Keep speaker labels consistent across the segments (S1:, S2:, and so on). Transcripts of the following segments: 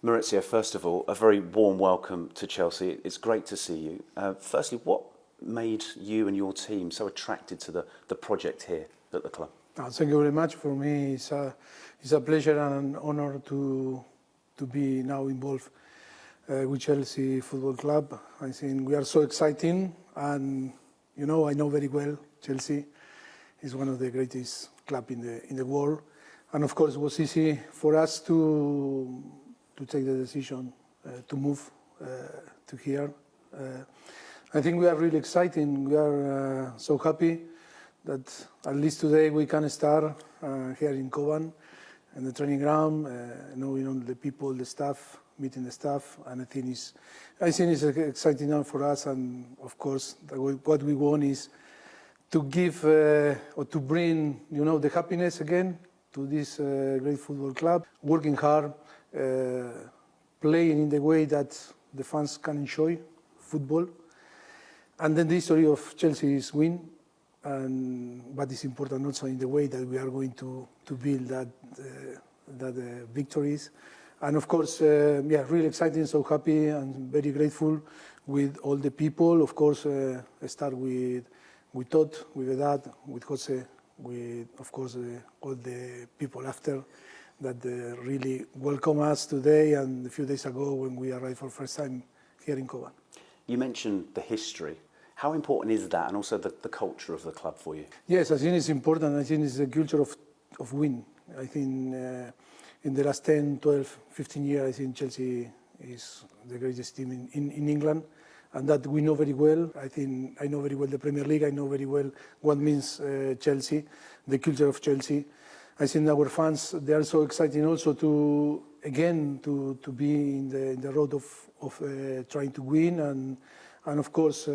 S1: Maurizio, first of all, a very warm welcome to Chelsea. It's great to see you. Firstly, what made you and your team so attracted to the project here at the club?
S2: Thank you very much. For me, it's a pleasure and an honor to be now involved with Chelsea Football Club. I think we are so exciting, and I know very well Chelsea is one of the greatest clubs in the world, and of course it was easy for us to take the decision to move to here. I think we are really excited. We are so happy that at least today we can start here in Kovan, in the training ground, knowing the people, the staff, meeting the staff, and I think it's exciting now for us. And of course, what we want is to give or to bring, the happiness again to this great football club, working hard, playing in the way that the fans can enjoy football. And then the history of Chelsea is win, but it's important also in the way that we are going to build that victories. And of course, really exciting, so happy and very grateful with all the people. Of course, I start with Todd, with Dad, with Jose, with, of course, all the people after that really welcome us today and a few days ago when we arrived for the first time here in Kovan.
S1: You mentioned the history. How important is that, and also the culture of the club for you?
S2: Yes, I think it's important. I think it's a culture of win. I think in the last 10, 12, 15 years, I think Chelsea is the greatest team in England, and that we know very well. I think I know very well the Premier League. I know very well what means Chelsea, the culture of Chelsea. I think our fans, they are so excited also to be in the road of trying to win, and of course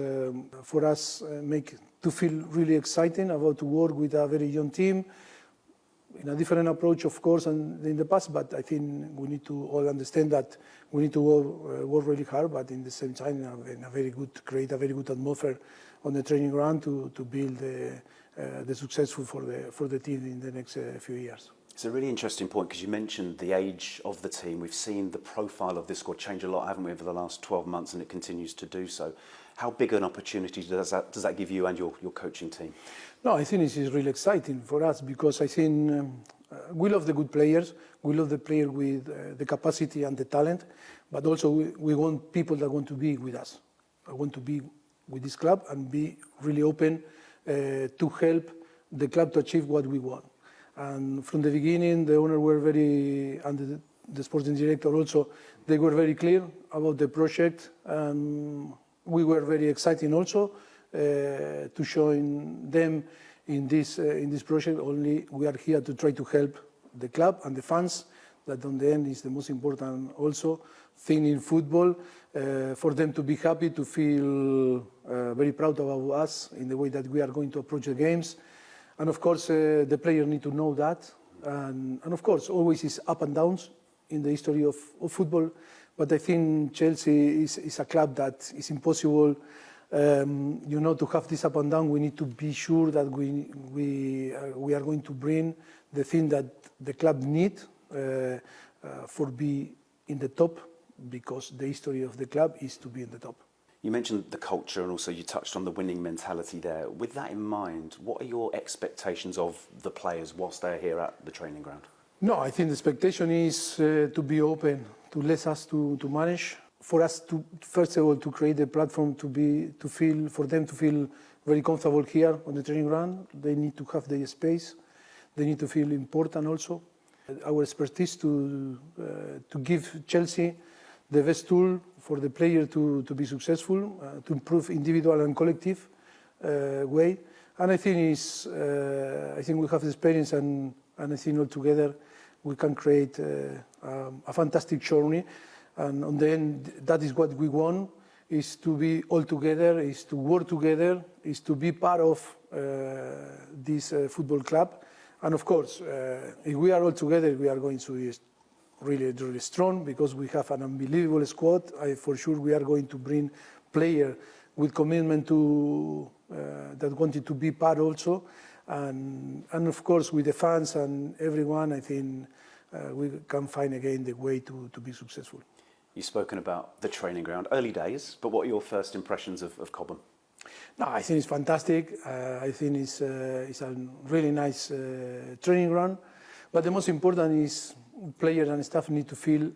S2: for us to feel really exciting about to work with a very young team in a different approach, of course, than in the past. But I think we need to all understand that we need to work really hard, but in the same time create a very good atmosphere on the training ground to build the successful for the team in the next few years.
S1: It's a really interesting point because you mentioned the age of the team. We've seen the profile of this squad change a lot, haven't we, over the last 12 months, and it continues to do so. How big an opportunity does that give you and your coaching team?
S2: No, I think this is really exciting for us because I think we love the good players. We love the player with the capacity and the talent, but also we want people that want to be with us. I want to be with this club and be really open to help the club to achieve what we want. And from the beginning, the owner were and the sporting director also, they were very clear about the project. We were very excited also to join them in this project. Only we are here to try to help the club and the fans. That on the end is the most important also thing in football, for them to be happy, to feel very proud about us in the way that we are going to approach the games. And of course, the players need to know that. And of course, always is up and downs in the history of football. But I think Chelsea is a club that is impossible, to have this up and down. We need to be sure that we are going to bring the thing that the club needs for be in the top, because the history of the club is to be in the top.
S1: You mentioned the culture and also you touched on the winning mentality there. With that in mind, what are your expectations of the players whilst they're here at the training ground?
S2: No, I think the expectation is to be open, to let us to manage. For us to, first of all, to create a platform for them to feel very comfortable here on the training ground. They need to have their space. They need to feel important also. Our expertise to give Chelsea the best tool for the player to be successful, to improve individual and collective way. And I think we have the experience, and I think all together we can create a fantastic journey. And on the end, that is what we want, is to be all together, is to work together, is to be part of this football club. And of course, if we are all together, we are going to be really, really strong, because we have an unbelievable squad. For sure, we are going to bring players with commitment that wanted to be part also. And of course, with the fans and everyone, I think we can find again the way to be successful.
S1: You've spoken about the training ground, early days, but what are your first impressions of Cobham?
S2: No, I think it's fantastic. I think it's a really nice training ground. But the most important is players and staff need to feel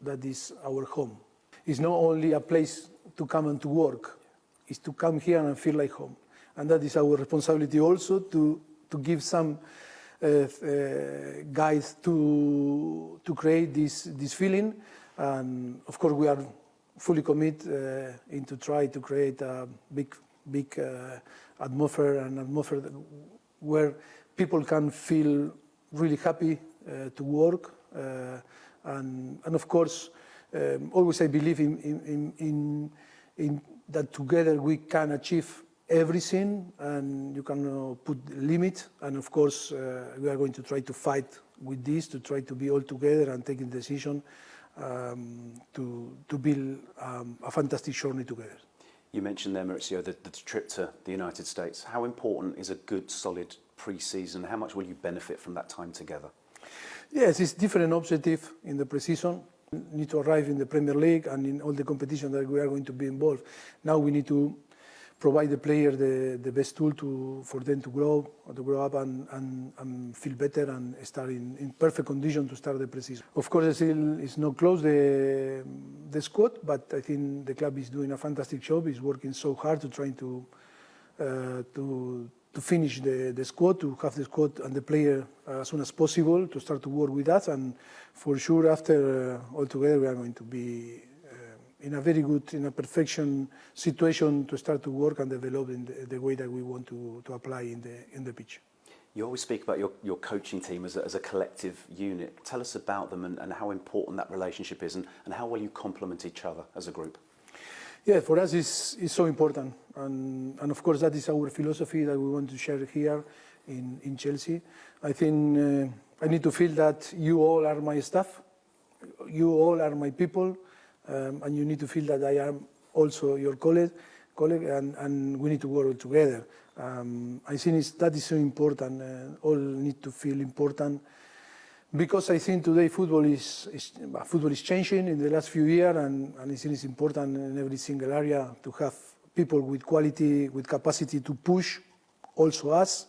S2: that is our home. It's not only a place to come and to work. It's to come here and feel like home. And that is our responsibility also to give some guides to create this feeling. And of course, we are fully committed into try to create a big atmosphere where people can feel really happy to work. And of course, always I believe in that together we can achieve everything, and you can put limit. And of course, we are going to try to fight with this, to try to be all together and taking decision to build a fantastic journey together.
S1: You mentioned there, Maurizio, the trip to the United States. How important is a good, solid pre-season? How much will you benefit from that time together?
S2: Yes, it's different objective in the pre-season. We need to arrive in the Premier League and in all the competition that we are going to be involved. Now we need to provide the player the best tool for them to grow up and feel better and start in perfect condition to start the pre-season. Of course, still it's not close the squad, but I think the club is doing a fantastic job. It's working so hard to try to finish the squad, to have the squad and the player as soon as possible to start to work with us. And for sure, after all together, we are going to be in a very good, in a perfection situation to start to work and develop in the way that we want to apply in the pitch.
S1: You always speak about your coaching team as a collective unit. Tell us about them and how important that relationship is and how well you complement each other as a group.
S2: Yeah, for us it's so important. And of course that is our philosophy that we want to share here in Chelsea. I think I need to feel that you all are my staff, you all are my people, and you need to feel that I am also your colleague and we need to work together. I think that is so important. All need to feel important. Because I think today football is changing in the last few years, and I think it's important in every single area to have people with quality, with capacity to push also us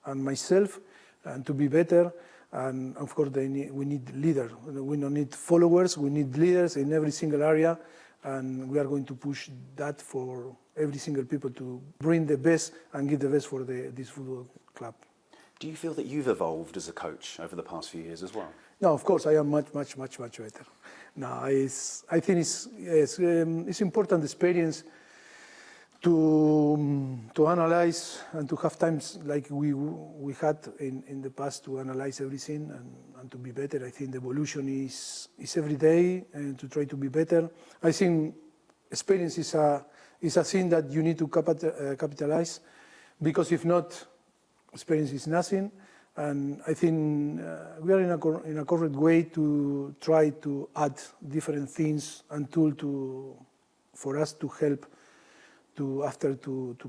S2: and myself, and to be better. And of course, we need leaders. We don't need followers. We need leaders in every single area, and we are going to push that for every single people to bring the best and give the best for this football club.
S1: Do you feel that you've evolved as a coach over the past few years as well?
S2: No, of course, I am much better. No, I think it's important experience to analyze and to have times like we had in the past to analyze everything and to be better. I think the evolution is every day and to try to be better. I think experience is a thing that you need to capitalize, because if not, experience is nothing. And I think we are in a correct way to try to add different things and tools for us to help to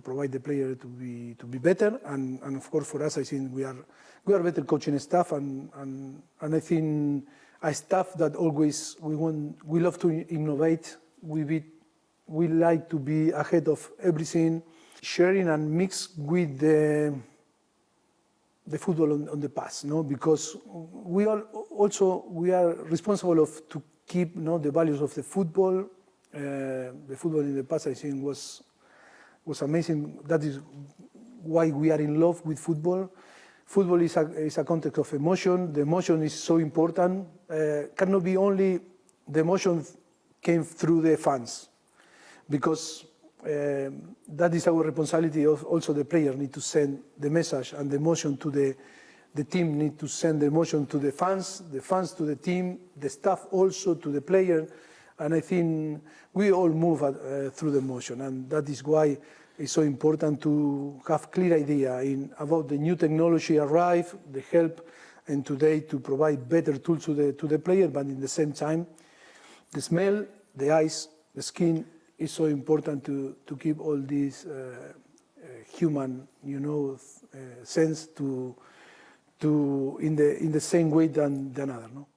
S2: provide the player to be better. And of course for us, I think we are better coaching staff and I think a staff that always we love to innovate. We like to be ahead of everything, sharing and mix with the football on the past, no? Because we are responsible to keep the values of the football. The football in the past, I think, was amazing. That is why we are in love with football. Football is a context of emotion. The emotion is so important. Cannot be only the emotion came through the fans, because that is our responsibility. Also, the player need to send the message and the emotion to the team. Need to send the emotion to the fans to the team, the staff also to the player. And I think we all move through the emotion, and that is why it's so important to have clear idea about the new technology arrive, the help, and today to provide better tools to the player, but in the same time, the smell, the eyes, the skin is so important to keep all these human, sense to in the same way than other. No?